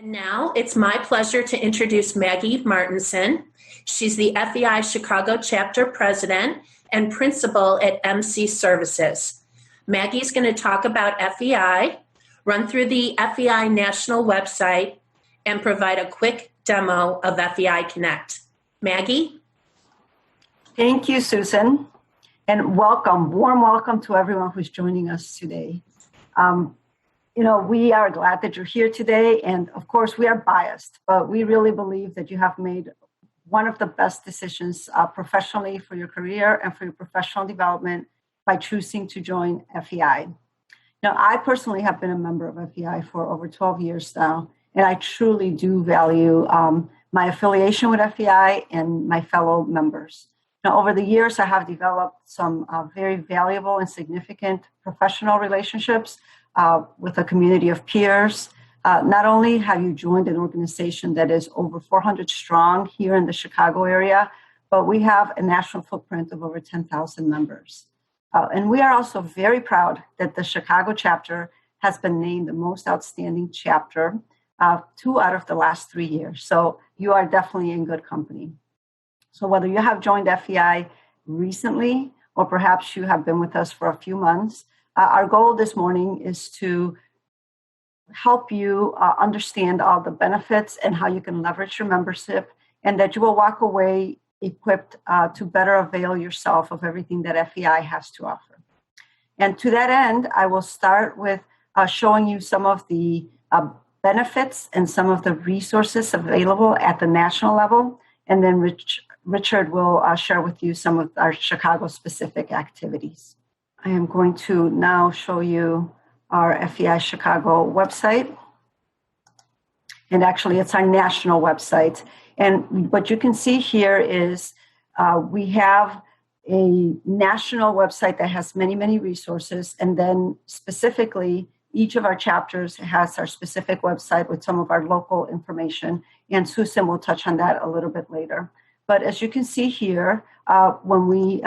And now it's my pleasure to introduce Maggie Martinson. She's the FEI Chicago Chapter President and Principal at MC Services. Maggie's going to talk about FEI, run through the FEI National website, and provide a quick demo of FEI Connect. Maggie? Thank you, Susan, and welcome, warm welcome to everyone who's joining us today. We are glad that you're here today, and of course we are biased, but we really believe that you have made one of the best decisions professionally for your career and for your professional development by choosing to join FEI. Now, I personally have been a member of FEI for over 12 years now, and I truly do value my affiliation with FEI and my fellow members. Now, over the years, I have developed some very valuable and significant professional relationships with a community of peers. Not only have you joined an organization that is over 400 strong here in the Chicago area, but we have a national footprint of over 10,000 members. And we are also very proud that the Chicago chapter has been named the most outstanding chapter 2 out of the last 3 years. So you are definitely in good company. So whether you have joined FEI recently, or perhaps you have been with us for a few months, our goal this morning is to help you understand all the benefits and how you can leverage your membership, and that you will walk away equipped to better avail yourself of everything that FEI has to offer. And to that end, I will start with showing you some of the benefits and some of the resources available at the national level, and then Richard will share with you some of our Chicago-specific activities. I am going to now show you our FEI Chicago website. And actually, it's our national website. And what you can see here is we have a national website that has many, many resources. And then specifically, each of our chapters has our specific website with some of our local information. And Susan will touch on that a little bit later. But as you can see here, when we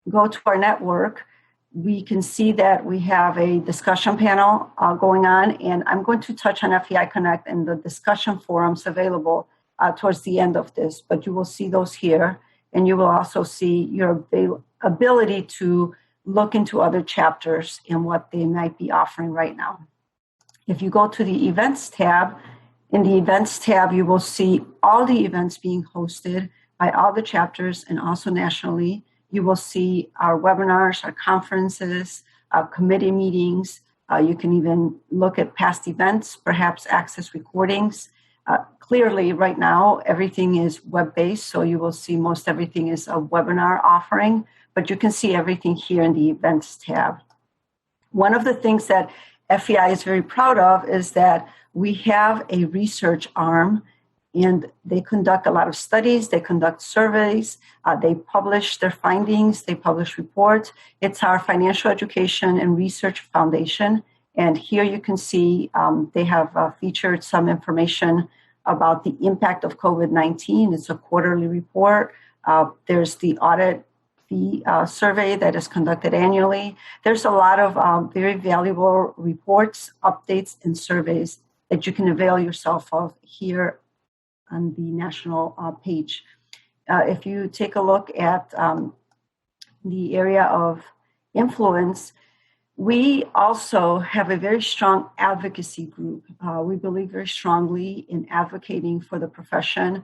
go to our network, we can see that we have a discussion panel going on, and I'm going to touch on FEI Connect and the discussion forums available towards the end of this, but you will see those here, and you will also see your ability to look into other chapters and what they might be offering right now. If you go to the events tab, in the events tab, you will see all the events being hosted by all the chapters and also nationally. You will see our webinars, our conferences, our committee meetings. You can even look at past events, perhaps access recordings. Clearly, right now, everything is web-based, so you will see most everything is a webinar offering, but you can see everything here in the events tab. One of the things that FEI is very proud of is that we have a research arm, and they conduct a lot of studies, they conduct surveys, they publish their findings, they publish reports. It's our Financial Education and Research Foundation. And here you can see they have featured some information about the impact of COVID-19. It's a quarterly report. There's the audit fee survey that is conducted annually. There's a lot of very valuable reports, updates, and surveys that you can avail yourself of here on the national page. If you take a look at the area of influence, we also have a very strong advocacy group. We believe very strongly in advocating for the profession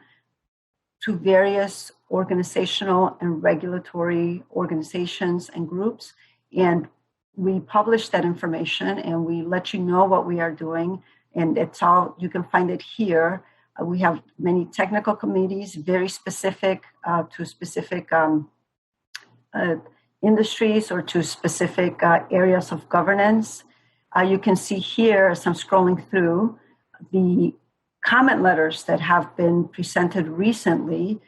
to various organizational and regulatory organizations and groups. And we publish that information and we let you know what we are doing. And it's all, you can find it here. We have many technical committees, very specific to specific industries or to specific areas of governance. You can see here, as I'm scrolling through, the comment letters that have been presented recently.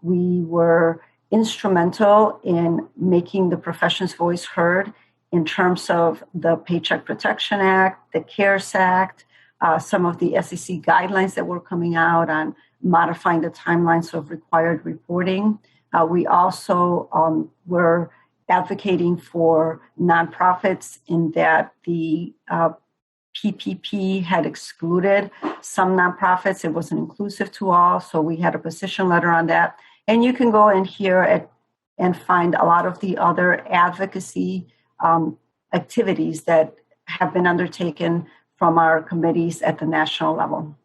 We were instrumental in making the profession's voice heard in terms of the Paycheck Protection Act, the CARES Act, some of the SEC guidelines that were coming out on modifying the timelines of required reporting. We also were advocating for nonprofits in that the PPP had excluded some nonprofits. It wasn't inclusive to all, so we had a position letter on that. And you can go in here and find a lot of the other advocacy activities that have been undertaken from our committees at the national level.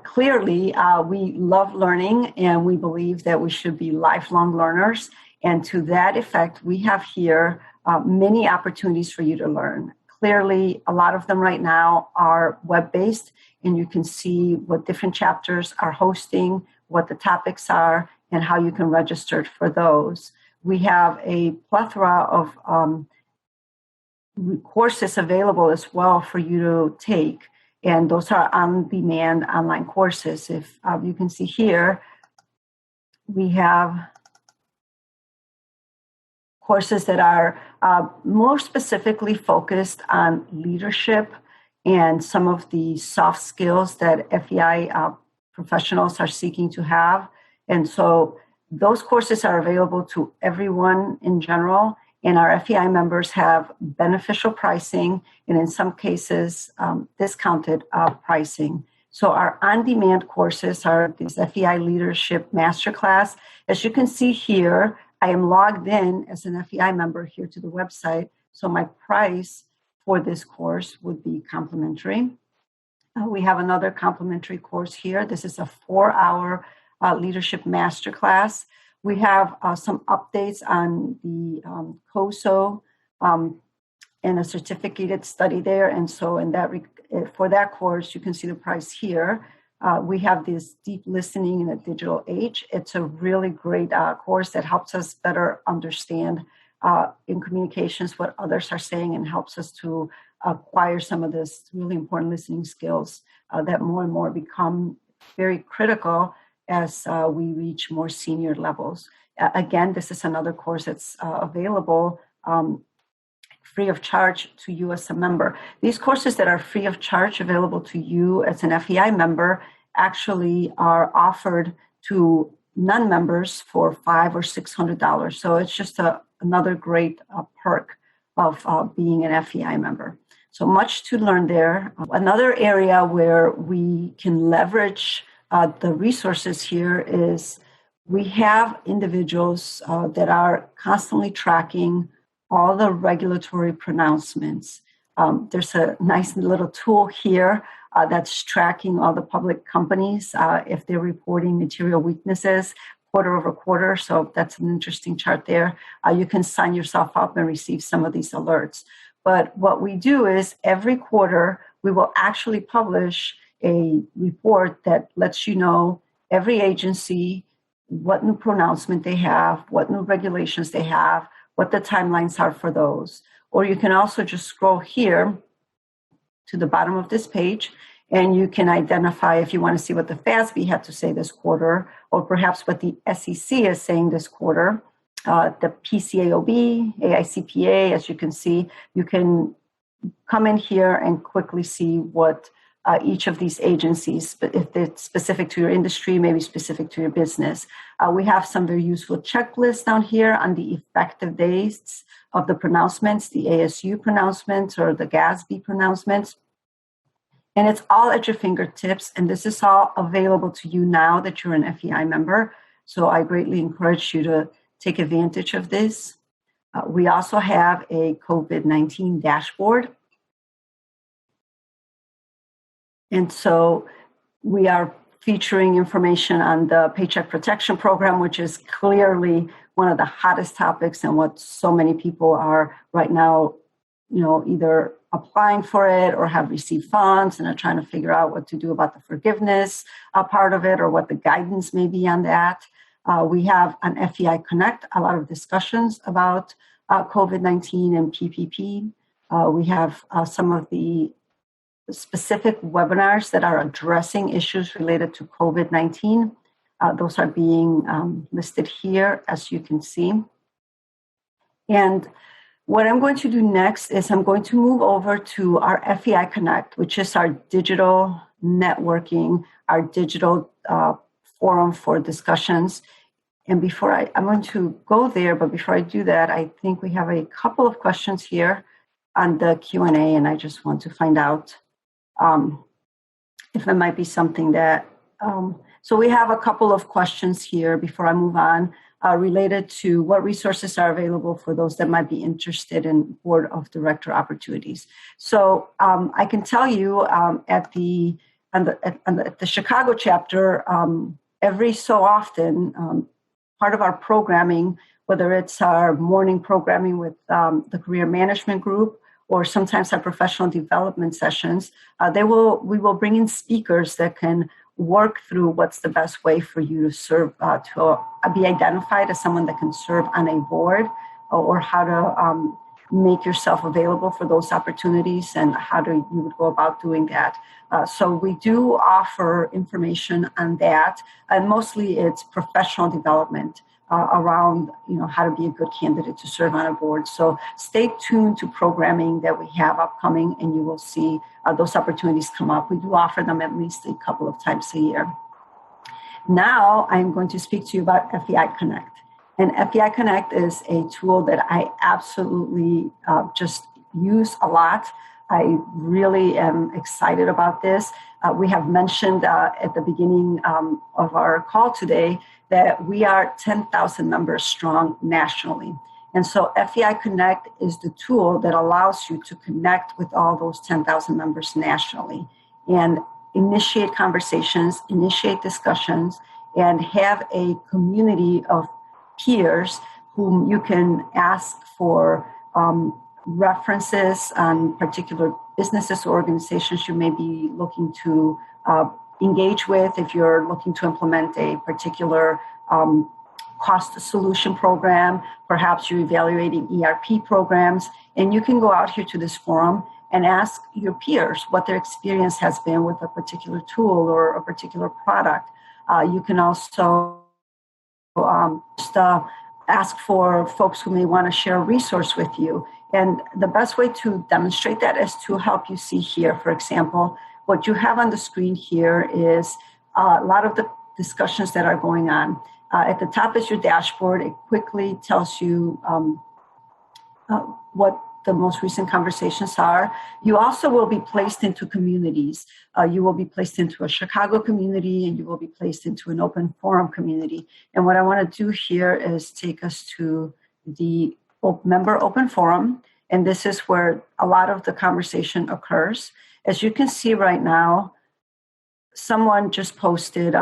Clearly, we love learning, and we believe that we should be lifelong learners. And to that effect, we have here many opportunities for you to learn. Clearly, a lot of them right now are web-based, and you can see what different chapters are hosting, what the topics are, and how you can register for those. We have a plethora of courses available as well for you to take, and those are on-demand online courses. If you can see here, we have courses that are more specifically focused on leadership and some of the soft skills that FEI professionals are seeking to have. And so those courses are available to everyone in general, and our FEI members have beneficial pricing and in some cases discounted pricing. So our on-demand courses are this FEI Leadership Masterclass. As you can see here, I am logged in as an FEI member here to the website, so my price for this course would be complimentary. We have another complimentary course here. This is a 4-hour leadership masterclass. We have some updates on the COSO and a certificated study there. And so for that course, you can see the price here. We have this deep listening in a digital age. It's a really great course that helps us better understand in communications what others are saying and helps us to acquire some of this really important listening skills that more and more become very critical as we reach more senior levels. Again, this is another course that's available free of charge to you as a member. These courses that are free of charge available to you as an FEI member actually are offered to non-members for $500 or $600. So it's just another great perk of being an FEI member. So much to learn there. Another area where we can leverage the resources here is we have individuals that are constantly tracking all the regulatory pronouncements. There's a nice little tool here that's tracking all the public companies if they're reporting material weaknesses quarter over quarter. So that's an interesting chart there. You can sign yourself up and receive some of these alerts. But what we do is every quarter, we will actually publish a report that lets you know every agency, what new pronouncement they have, what new regulations they have, what the timelines are for those. Or you can also just scroll here to the bottom of this page, and you can identify if you want to see what the FASB had to say this quarter, or perhaps what the SEC is saying this quarter. The PCAOB, AICPA, as you can see, you can come in here and quickly see what each of these agencies, but if it's specific to your industry, maybe specific to your business. We have some very useful checklists down here on the effective dates of the pronouncements, the ASU pronouncements or the GASB pronouncements. And it's all at your fingertips, and this is all available to you now that you're an FEI member. So I greatly encourage you to take advantage of this. We also have a COVID-19 dashboard. And so we are featuring information on the Paycheck Protection Program, which is clearly one of the hottest topics and what so many people are right now, either applying for it or have received funds and are trying to figure out what to do about the forgiveness part of it or what the guidance may be on that. We have on FEI Connect a lot of discussions about COVID-19 and PPP. We have some of the specific webinars that are addressing issues related to COVID-19. Those are being listed here, as you can see. And what I'm going to do next is I'm going to move over to our FEI Connect, which is our digital networking, our digital forum for discussions. And I'm going to go there, but before I do that, I think we have a couple of questions here. on the Q&A, and I just want to find out if it might be something that, so we have a couple of questions here before I move on related to what resources are available for those that might be interested in board of director opportunities. So I can tell you at the Chicago chapter, every so often, part of our programming, whether it's our morning programming with the career management group or sometimes our professional development sessions, we will bring in speakers that can work through what's the best way for you to serve, to be identified as someone that can serve on a board, or how to make yourself available for those opportunities and how you would go about doing that. So we do offer information on that, and mostly it's professional development around how to be a good candidate to serve on a board. So stay tuned to programming that we have upcoming, and you will see those opportunities come up. We do offer them at least a couple of times a year. Now I'm going to speak to you about FEI Connect. And FEI Connect is a tool that I absolutely just use a lot. I really am excited about this. We have mentioned at the beginning of our call today that we are 10,000 members strong nationally. And so FEI Connect is the tool that allows you to connect with all those 10,000 members nationally and initiate conversations, initiate discussions, and have a community of peers whom you can ask for references on particular businesses or organizations you may be looking to engage with. If you're looking to implement a particular cost solution program, perhaps you're evaluating ERP programs, and you can go out here to this forum and ask your peers what their experience has been with a particular tool or a particular product. You can also ask for folks who may want to share a resource with you. And the best way to demonstrate that is to help you see here. For example, what you have on the screen here is a lot of the discussions that are going on. At the top is your dashboard. It quickly tells you what the most recent conversations are. You also will be placed into communities. You will be placed into a Chicago community, and you will be placed into an open forum community. And what I want to do here is take us to the member open forum. And this is where a lot of the conversation occurs. As you can see right now, someone just posted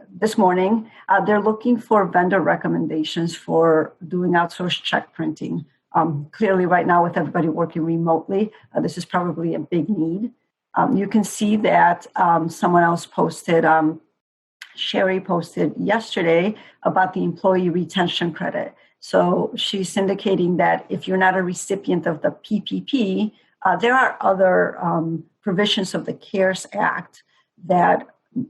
this morning, they're looking for vendor recommendations for doing outsourced check printing. Clearly right now with everybody working remotely, this is probably a big need. You can see that someone else posted, Sherry posted yesterday about the employee retention credit. So she's indicating that if you're not a recipient of the PPP, there are other provisions of the CARES Act that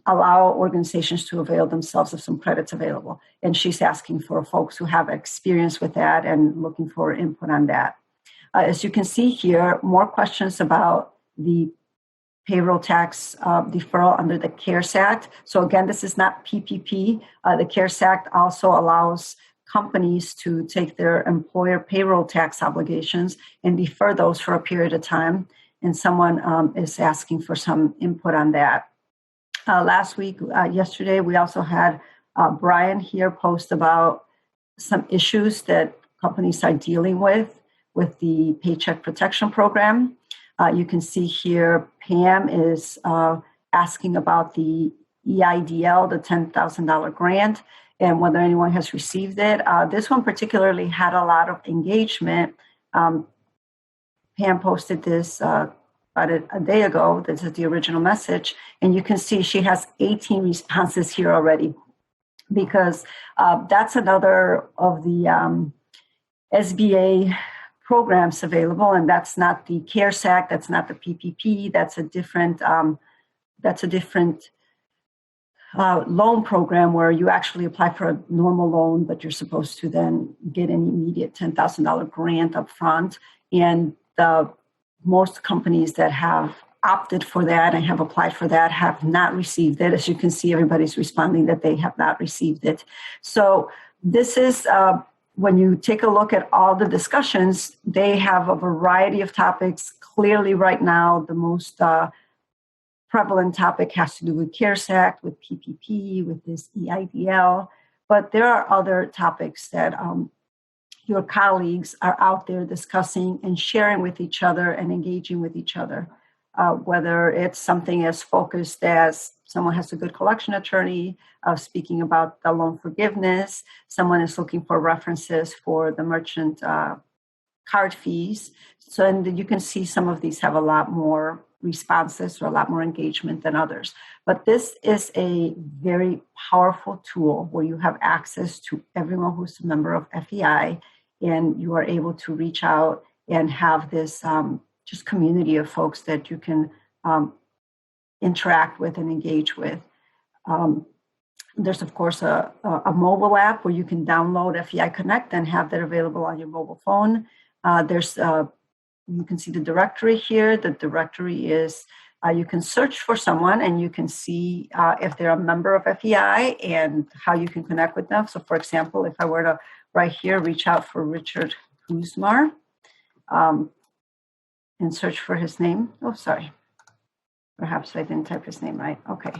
allow organizations to avail themselves of some credits available. And she's asking for folks who have experience with that and looking for input on that. As you can see here, more questions about the payroll tax deferral under the CARES Act. So again, this is not PPP. The CARES Act also allows companies to take their employer payroll tax obligations and defer those for a period of time. And someone is asking for some input on that. Yesterday, we also had Brian here post about some issues that companies are dealing with the Paycheck Protection Program. You can see here, Pam is asking about the EIDL, the $10,000 grant, and whether anyone has received it. This one particularly had a lot of engagement. Pam posted this about a day ago. This is the original message. And you can see she has 18 responses here already, because that's another of the SBA programs available. And that's not the CARES Act. That's not the PPP. That's a different loan program where you actually apply for a normal loan, but you're supposed to then get an immediate $10,000 grant up front. And most companies that have opted for that and have applied for that have not received it. As you can see, everybody's responding that they have not received it. So this is when you take a look at all the discussions, they have a variety of topics. Clearly, right now, the most prevalent topic has to do with CARES Act, with PPP, with this EIDL. But there are other topics that your colleagues are out there discussing and sharing with each other and engaging with each other. Whether it's something as focused as someone has a good collection attorney speaking about the loan forgiveness, someone is looking for references for the merchant card fees. So, and you can see some of these have a lot more responses or a lot more engagement than others. But this is a very powerful tool where you have access to everyone who's a member of FEI, and you are able to reach out and have this just community of folks that you can interact with and engage with. There's, of course, a mobile app where you can download FEI Connect and have that available on your mobile phone. You can see the directory here. The directory is, you can search for someone and you can see if they're a member of FEI and how you can connect with them. So, for example, if I were to right here reach out for Richard Kumar and search for his name. Oh, sorry. Perhaps I didn't type his name right. Okay.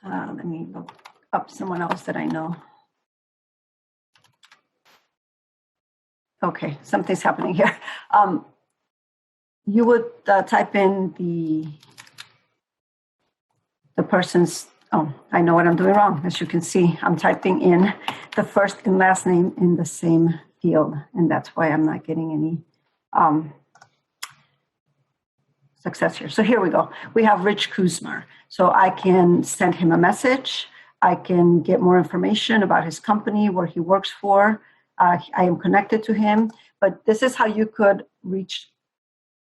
Let me look up someone else that I know. Okay, something's happening here. You would type in the person's, oh, I know what I'm doing wrong. As you can see, I'm typing in the first and last name in the same field, and that's why I'm not getting any success here. So here we go. We have Rich Kumar. So I can send him a message. I can get more information about his company, where he works for. I am connected to him, but this is how you could reach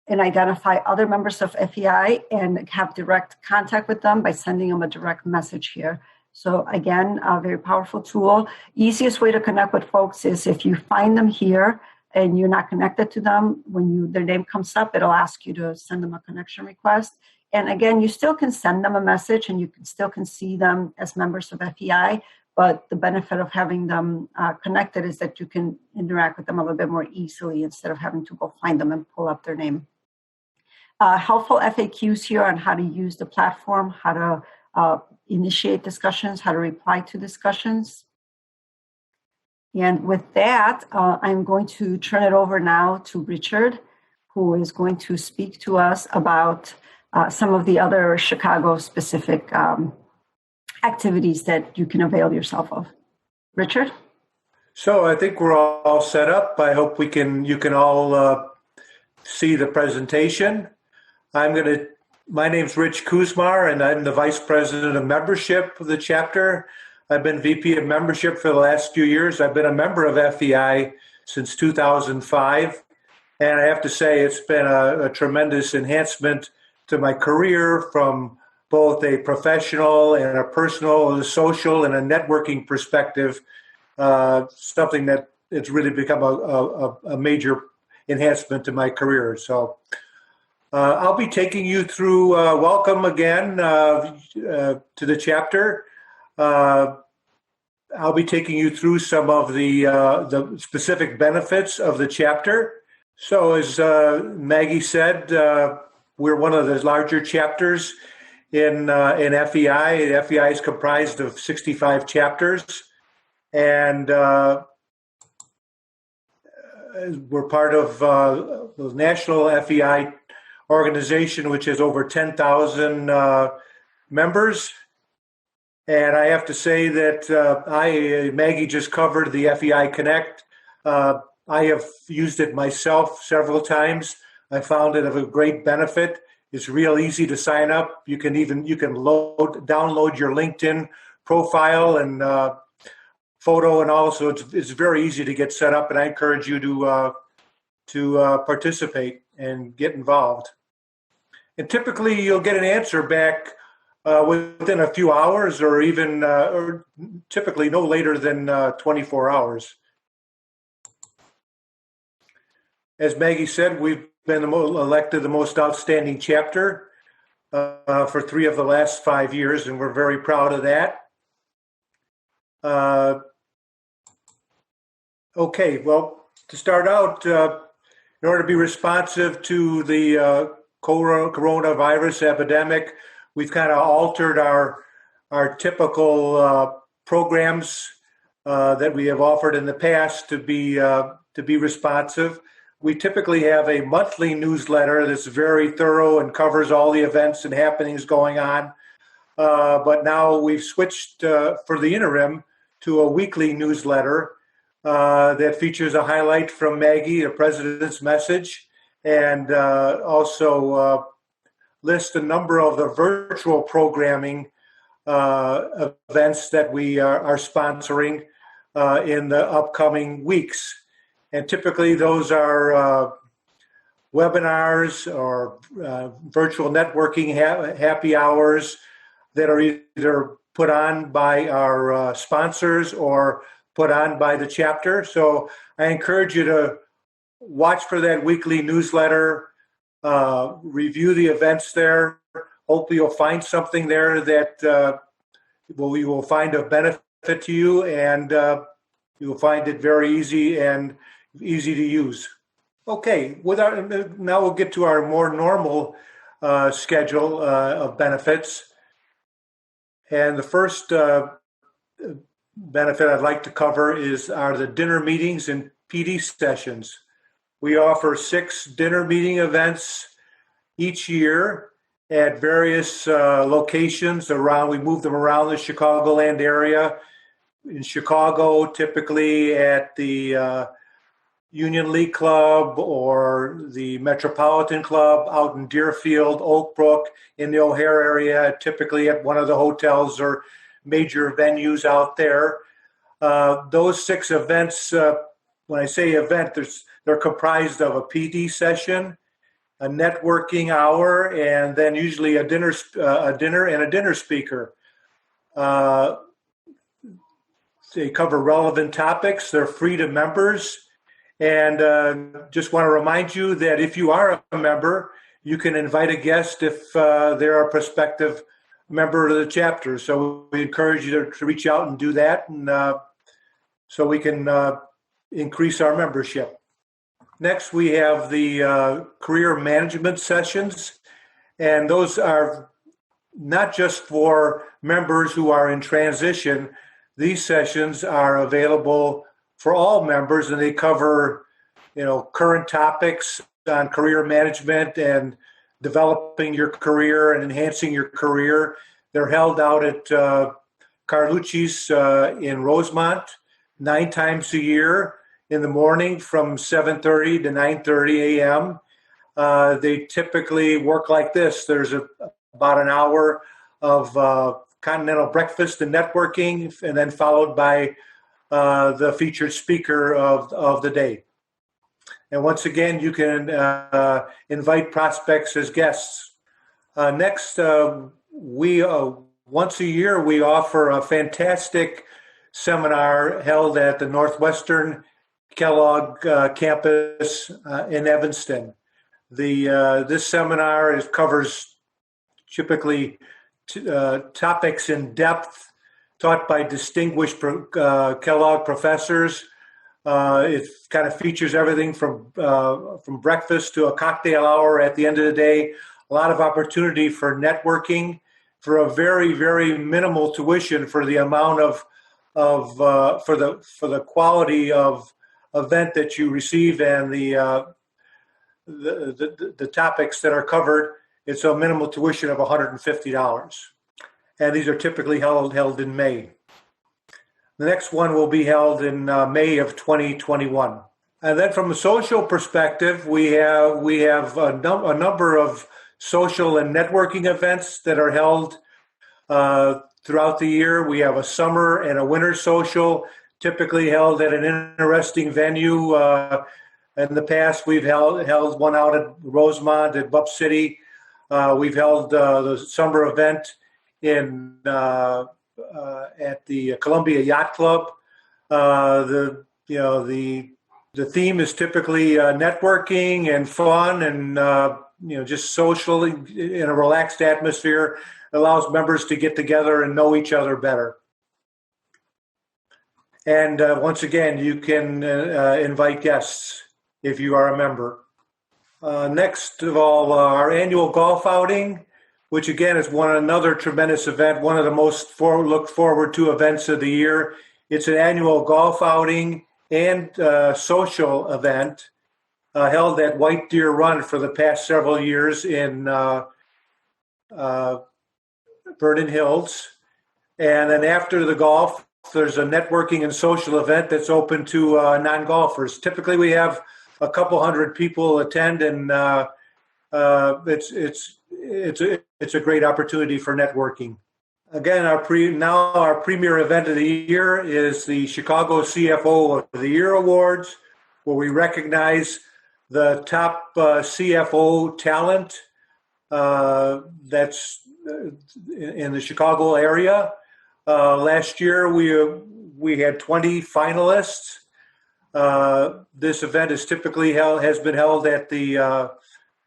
and identify other members of FEI and have direct contact with them by sending them a direct message here. So again, a very powerful tool. Easiest way to connect with folks is if you find them here and you're not connected to them, when their name comes up, it'll ask you to send them a connection request. And again, you still can send them a message and you still can see them as members of FEI. But the benefit of having them connected is that you can interact with them a little bit more easily instead of having to go find them and pull up their name. Helpful FAQs here on how to use the platform, how to initiate discussions, how to reply to discussions. And with that, I'm going to turn it over now to Richard, who is going to speak to us about some of the other Chicago-specific activities that you can avail yourself of. Richard? So I think we're all set up. I hope you can all see the presentation. My name's Rich Kumar, and I'm the Vice President of Membership of the chapter. I've been VP of Membership for the last few years. I've been a member of FEI since 2005. And I have to say it's been a tremendous enhancement to my career from both a professional and a personal, a social, and a networking perspective, something that it's really become a major enhancement to my career. So I'll be taking you through, welcome again to the chapter. I'll be taking you through some of the specific benefits of the chapter. So as Maggie said, we're one of the larger chapters in FEI. FEI is comprised of 65 chapters, and we're part of the National FEI organization, which has over 10,000 members. And I have to say that Maggie just covered the FEI Connect. I have used it myself several times. I found it of a great benefit. It's real easy to sign up. You can download your LinkedIn profile and photo and all. So it's very easy to get set up, and I encourage you to participate and get involved. And typically, you'll get an answer back within a few hours, or even or typically no later than 24 hours. As Maggie said, we've been elected the most outstanding chapter for 3 of the last 5 years, and we're very proud of that. Okay, well, to start out, in order to be responsive to the coronavirus epidemic, we've kind of altered our typical programs that we have offered in the past to be responsive. We typically have a monthly newsletter that's very thorough and covers all the events and happenings going on. But now we've switched for the interim to a weekly newsletter that features a highlight from Maggie, the president's message, and also lists a number of the virtual programming events that we are sponsoring in the upcoming weeks. And typically those are webinars or virtual networking happy hours that are either put on by our sponsors or put on by the chapter. So I encourage you to watch for that weekly newsletter, review the events there. Hopefully you'll find something there that you will find of benefit to you, and you will find it very easy to use. Okay, now we'll get to our more normal schedule of benefits. And the first benefit I'd like to cover are the dinner meetings and PD sessions. We offer 6 dinner meeting events each year at various locations around. We move them around the Chicagoland area. In Chicago, typically at the Union League Club or the Metropolitan Club, out in Deerfield, Oak Brook, in the O'Hare area, typically at one of the hotels or major venues out there. Those 6 events, when I say event, they're comprised of a PD session, a networking hour, and then usually a dinner and a dinner speaker. They cover relevant topics. They're free to members. And just want to remind you that if you are a member, you can invite a guest if they're a prospective member of the chapter. So we encourage you to reach out and do that, and so we can increase our membership. Next, we have the career management sessions, and those are not just for members who are in transition. These sessions are available for all members, and they cover, current topics on career management and developing your career and enhancing your career. They're held out at Carlucci's in Rosemont 9 times a year in the morning from 7:30 to 9:30 a.m. They typically work like this. There's about an hour of continental breakfast and networking, and then followed by the featured speaker of the day. And once again, you can invite prospects as guests. Next, we once a year we offer a fantastic seminar held at the Northwestern Kellogg campus in Evanston. This seminar covers typically topics in depth taught by distinguished Kellogg professors. It kind of features everything from breakfast to a cocktail hour at the end of the day. A lot of opportunity for networking for a very, very minimal tuition for the amount for the quality of event that you receive and the topics that are covered. It's a minimal tuition of $150. And these are typically held in May. The next one will be held in May of 2021. And then from a social perspective, we have a number of social and networking events that are held throughout the year. We have a summer and a winter social, typically held at an interesting venue. In the past, we've held one out at Rosemont at Bupp City. We've held the summer event at the Columbia Yacht Club. The theme is typically networking and fun and just social in a relaxed atmosphere. It allows members to get together and know each other better. And once again, you can invite guests if you are a member. Next of all, our annual golf outing, which again is another tremendous event, one of the most looked forward to events of the year. It's an annual golf outing and social event held at White Deer Run for the past several years in Vernon Hills. And then after the golf, there's a networking and social event that's open to non-golfers. Typically, we have a couple hundred people attend, and it's a great opportunity for networking. Again, our premier event of the year is the Chicago CFO of the Year Awards, where we recognize the top CFO talent that's in the Chicago area. Last year, we had 20 finalists. This event is typically has been held at the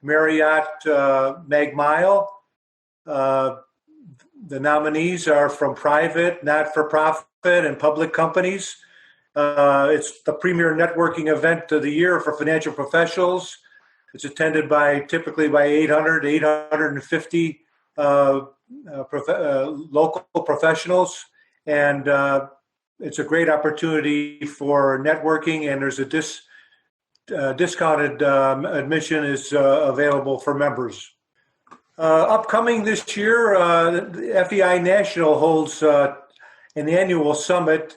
Marriott Mag Mile. The nominees are from private, not-for-profit, and public companies. It's the premier networking event of the year for financial professionals. It's attended typically by 850 local professionals, and it's a great opportunity for networking, and there's a discounted admission is available for members. Upcoming this year, the FEI National holds an annual summit.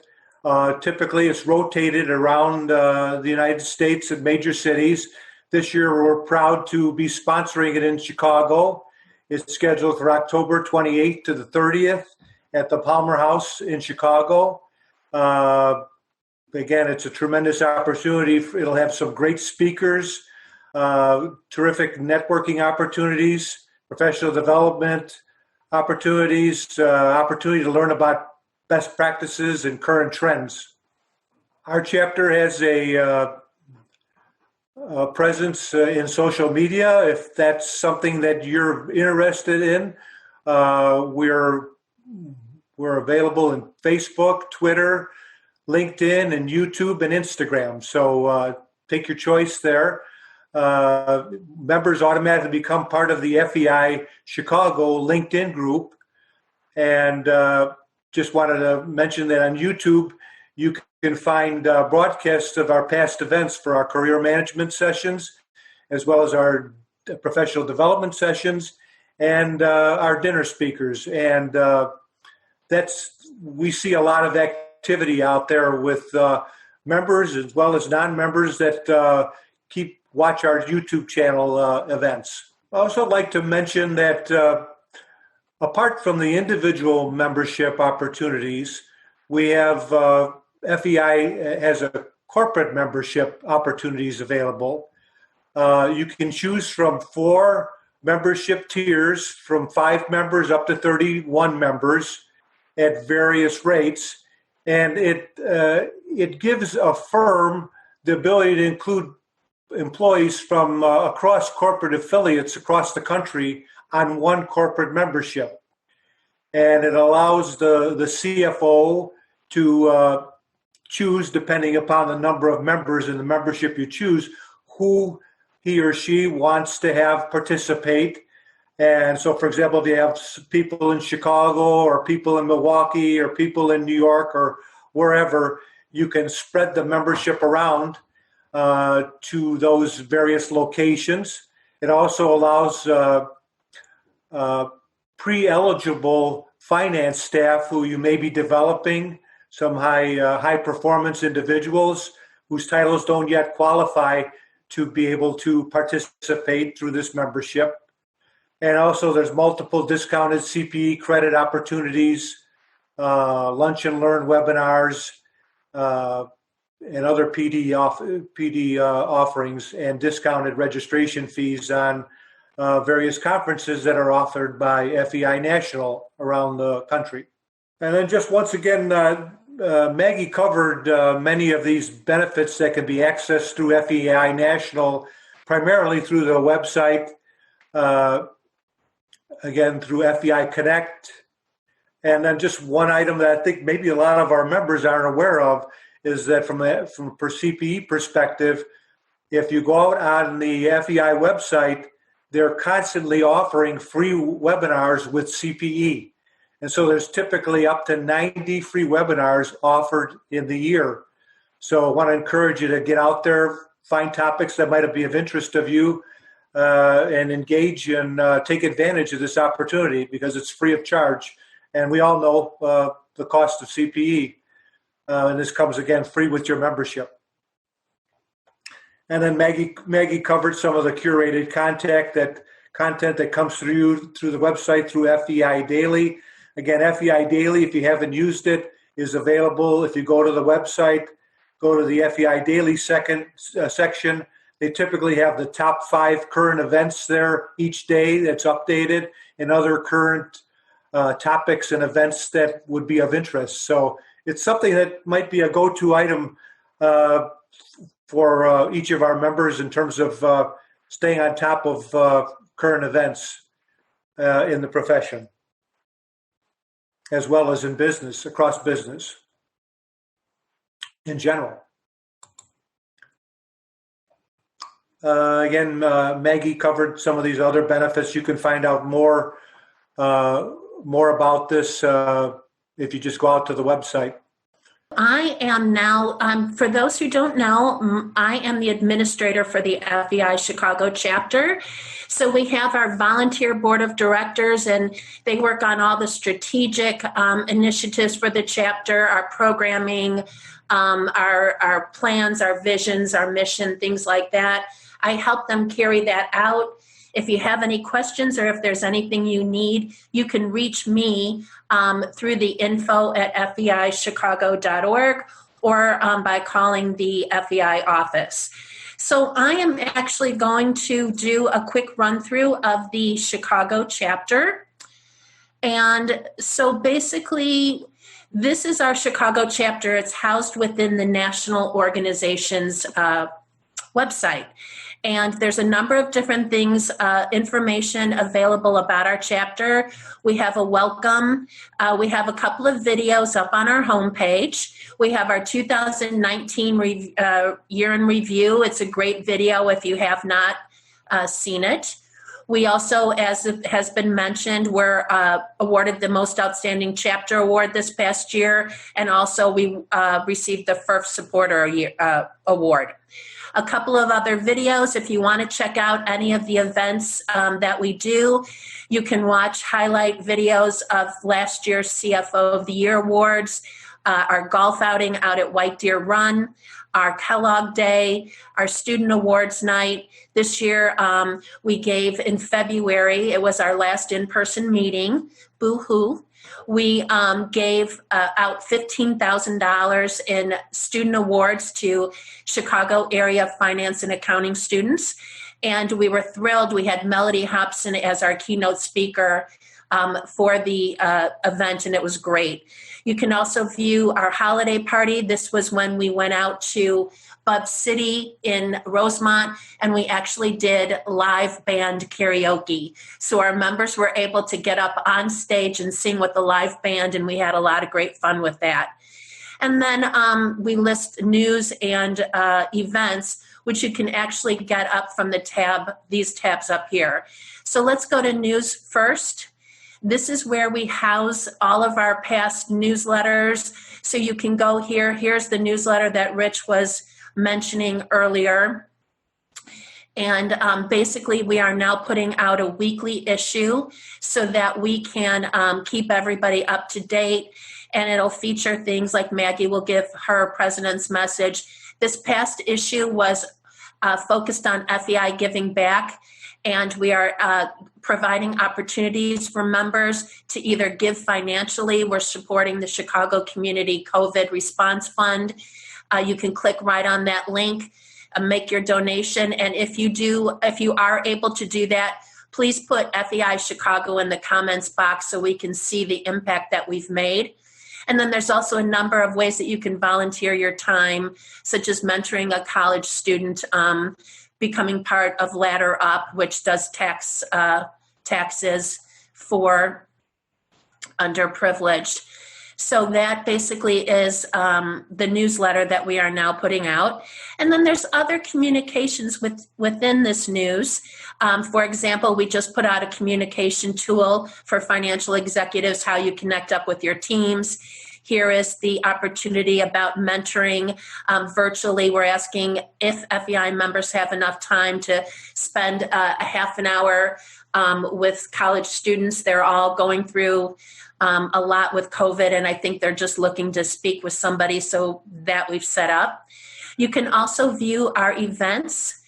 Typically, it's rotated around the United States and major cities. This year, we're proud to be sponsoring it in Chicago. It's scheduled for October 28th to the 30th at the Palmer House in Chicago. Again, it's a tremendous opportunity. It'll have some great speakers, terrific networking opportunities, professional development opportunities, opportunity to learn about best practices and current trends. Our chapter has a presence in social media. If that's something that you're interested in, we're available in Facebook, Twitter, LinkedIn, and YouTube and Instagram. So take your choice there. Members automatically become part of the FEI Chicago LinkedIn group. And just wanted to mention that on YouTube, you can find broadcasts of our past events for our career management sessions, as well as our professional development sessions and our dinner speakers. And we see a lot of activity out there with members as well as non-members that watch our YouTube channel events. I also like to mention that apart from the individual membership opportunities, we have FEI has a corporate membership opportunities available. You can choose from 4 membership tiers, from 5 members up to 31 members at various rates, and it gives a firm the ability to include employees from across corporate affiliates across the country on one corporate membership. And it allows the CFO to choose, depending upon the number of members in the membership you choose, who he or she wants to have participate. And so, for example, if you have people in Chicago or people in Milwaukee or people in New York or wherever, you can spread the membership around to those various locations. It also allows pre-eligible finance staff who you may be developing, some high performance individuals whose titles don't yet qualify to be able to participate through this membership. And also there's multiple discounted CPE credit opportunities, lunch and learn webinars, and other PD offerings, and discounted registration fees on various conferences that are offered by FEI National around the country. And then just once again, Maggie covered many of these benefits that can be accessed through FEI National, primarily through the website, again, through FEI Connect, And then just one item that I think maybe a lot of our members aren't aware of is that from a CPE perspective, if you go out on the FEI website, they're constantly offering free webinars with CPE. And so there's typically up to 90 free webinars offered in the year. So I want to encourage you to get out there, find topics that might be of interest of you, and engage and take advantage of this opportunity because it's free of charge. And we all know the cost of CPE. And this comes, again, free with your membership. And then Maggie covered some of the curated content that comes through the website through FEI Daily. Again, FEI Daily, if you haven't used it, is available. If you go to the website, go to the FEI Daily section. They typically have the top 5 current events there each day that's updated and other current topics and events that would be of interest. So it's something that might be a go-to item for each of our members in terms of staying on top of current events in the profession, as well as in business, across business in general. Again, Maggie covered some of these other benefits. You can find out more about this if you just go out to the website. I am now, for those who don't know, I am the administrator for the FEI Chicago Chapter. So we have our volunteer board of directors, and they work on all the strategic initiatives for the chapter, our programming, our plans, our visions, our mission, things like that. I help them carry that out. If you have any questions or if there's anything you need, you can reach me through the info@feichicago.org or by calling the FEI office. So I am actually going to do a quick run through of the Chicago chapter. And so basically, this is our Chicago chapter. It's housed within the national organization's website. And there's a number of different things, information available about our chapter. We have a welcome. We have a couple of videos up on our homepage. We have our 2019 year in review. It's a great video if you have not seen it. We also, as has been mentioned, were awarded the Most Outstanding Chapter Award this past year, and also we received the First Supporter Award. A couple of other videos, if you want to check out any of the events that we do, you can watch highlight videos of last year's CFO of the Year Awards, our golf outing out at White Deer Run, our Kellogg Day, our Student Awards Night. This year we gave in February, it was our last in-person meeting, boo-hoo. We gave out $15,000 in student awards to Chicago area finance and accounting students. And we were thrilled. We had Melody Hobson as our keynote speaker for the event, and it was great. You can also view our holiday party. This was when we went out to Bub City in Rosemont, and we actually did live band karaoke. So our members were able to get up on stage and sing with the live band, and we had a lot of great fun with that. And then we list news and events, which you can actually get up from the these tabs up here. So let's go to news first. This is where we house all of our past newsletters. So you can go here. Here's the newsletter that Rich was mentioning earlier. And basically, we are now putting out a weekly issue so that we can keep everybody up to date. And it'll feature things like Maggie will give her president's message. This past issue was focused on FEI giving back. And we are providing opportunities for members to either give financially. We're supporting the Chicago Community COVID Response Fund. You can click right on that link and make your donation. And if you are able to do that, please put FEI Chicago in the comments box so we can see the impact that we've made. And then there's also a number of ways that you can volunteer your time, such as mentoring a college student, becoming part of Ladder Up, which does taxes for underprivileged. So that basically is the newsletter that we are now putting out. And then there's other communications within this news. For example, we just put out a communication tool for financial executives, how you connect up with your teams. Here is the opportunity about mentoring virtually. We're asking if FEI members have enough time to spend a half an hour with college students. They're all going through a lot with COVID, and I think they're just looking to speak with somebody, so that we've set up. You can also view our events.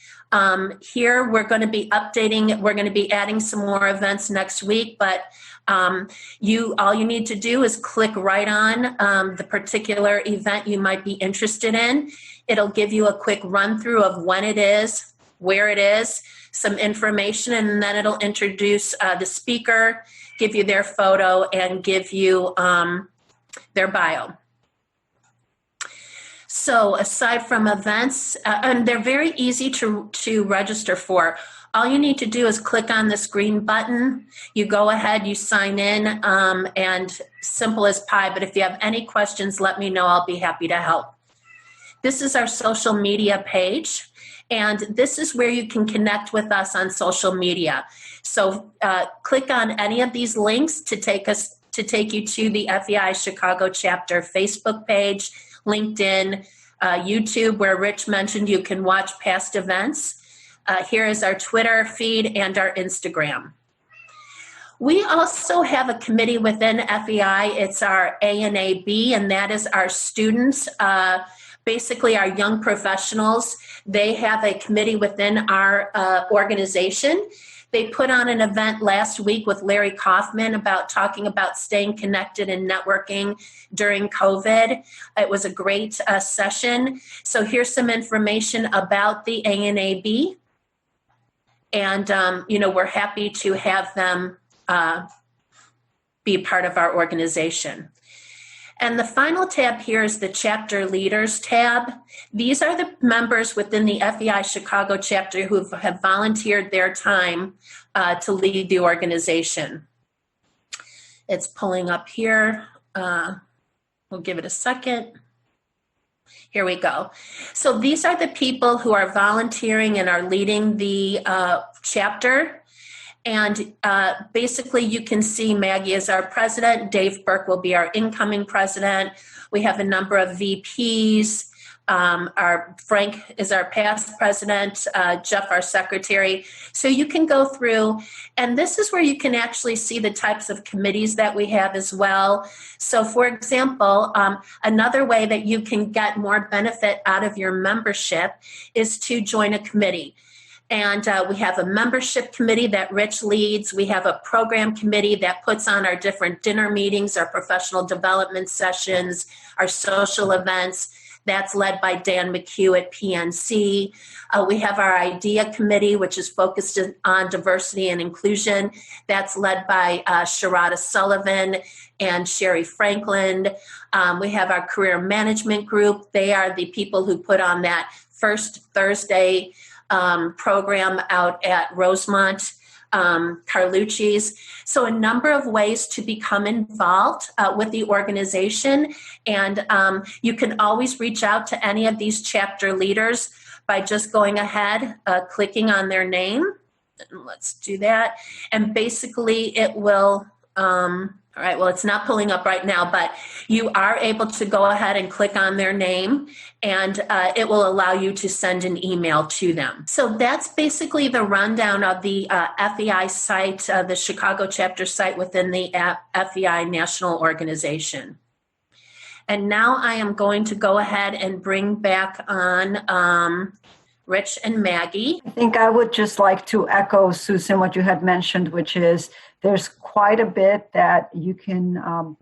Here we're going to be updating, we're going to be adding some more events next week, but all you need to do is click right on the particular event you might be interested in. It'll give you a quick run through of when it is, where it is, some information, and then it'll introduce the speaker, give you their photo, and give you their bio. So aside from events, and they're very easy to register for. All you need to do is click on this green button. You go ahead, you sign in, and simple as pie. But if you have any questions, let me know. I'll be happy to help. This is our social media page. And this is where you can connect with us on social media. So click on any of these links to take you to the FEI Chicago Chapter Facebook page, LinkedIn, YouTube, where Rich mentioned you can watch past events. Here is our Twitter feed and our Instagram. We also have a committee within FEI. It's our A&AB, and that is our students, basically our young professionals. They have a committee within our organization. They put on an event last week with Larry Kaufman about talking about staying connected and networking during COVID. It was a great session. So here's some information about the A&AB. And, we're happy to have them be part of our organization. And the final tab here is the Chapter Leaders tab. These are the members within the FEI Chicago Chapter who have volunteered their time to lead the organization. It's pulling up here. We'll give it a second. Here we go. So these are the people who are volunteering and are leading the chapter. And basically you can see Maggie is our president. Dave Burke will be our incoming president. We have a number of VPs. Frank is our past president, Jeff, our secretary. So you can go through, and this is where you can actually see the types of committees that we have as well. So for example, another way that you can get more benefit out of your membership is to join a committee. And we have a membership committee that Rich leads. We have a program committee that puts on our different dinner meetings, our professional development sessions, our social events. That's led by Dan McHugh at PNC. We have our IDEA committee, which is focused on diversity and inclusion. That's led by Sharada Sullivan and Sherry Franklin. We have our career management group. They are the people who put on that first Thursday program out at Rosemont, Carlucci's. So a number of ways to become involved with the organization. And you can always reach out to any of these chapter leaders by just going ahead, clicking on their name. Let's do that. And basically it will, all right, well, it's not pulling up right now, but you are able to go ahead and click on their name, and it will allow you to send an email to them. So that's basically the rundown of the FEI site, the Chicago chapter site within the FEI National Organization. And now I am going to go ahead and bring back on Rich and Maggie. I think I would just like to echo, Susan, what you had mentioned, which is there's quite a bit that you can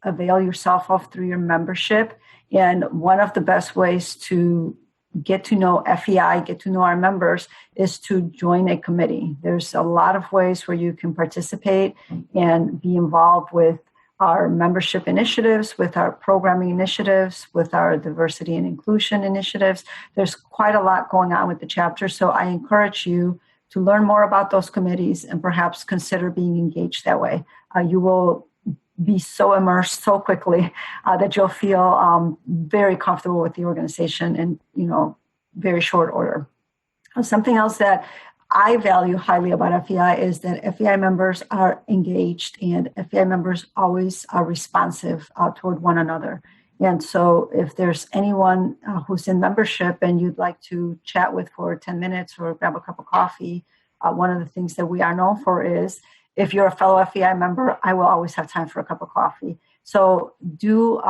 avail yourself of through your membership. And one of the best ways to get to know FEI, get to know our members, is to join a committee. There's a lot of ways where you can participate and be involved with our membership initiatives, with our programming initiatives, with our diversity and inclusion initiatives. There's quite a lot going on with the chapter. So I encourage you to learn more about those committees and perhaps consider being engaged that way. You will be so immersed so quickly that you'll feel very comfortable with the organization in, very short order. Something else that I value highly about FEI is that FEI members are engaged, and FEI members always are responsive toward one another. And so if there's anyone who's in membership and you'd like to chat with for 10 minutes or grab a cup of coffee, one of the things that we are known for is if you're a fellow FEI member, I will always have time for a cup of coffee. So do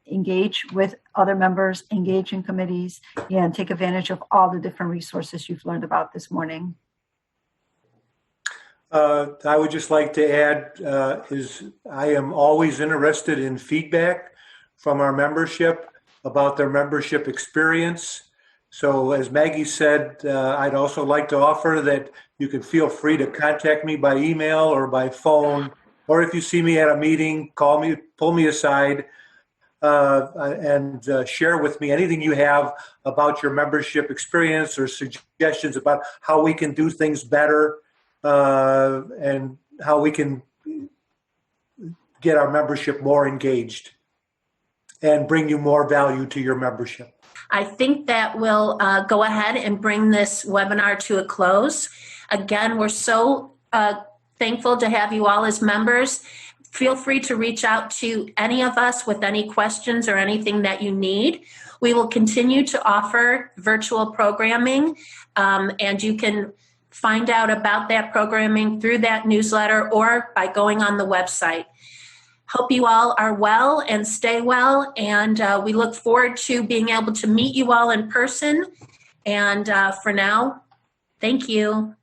engage with other members, engage in committees, and take advantage of all the different resources you've learned about this morning. I would just like to add I am always interested in feedback from our membership about their membership experience. So as Maggie said, I'd also like to offer that you can feel free to contact me by email or by phone, or if you see me at a meeting, call me, pull me aside, and share with me anything you have about your membership experience or suggestions about how we can do things better and how we can get our membership more engaged and bring you more value to your membership. I think that we'll go ahead and bring this webinar to a close. Again, we're so thankful to have you all as members. Feel free to reach out to any of us with any questions or anything that you need. We will continue to offer virtual programming, and you can find out about that programming through that newsletter or by going on the website. Hope you all are well and stay well, and we look forward to being able to meet you all in person. And for now, thank you.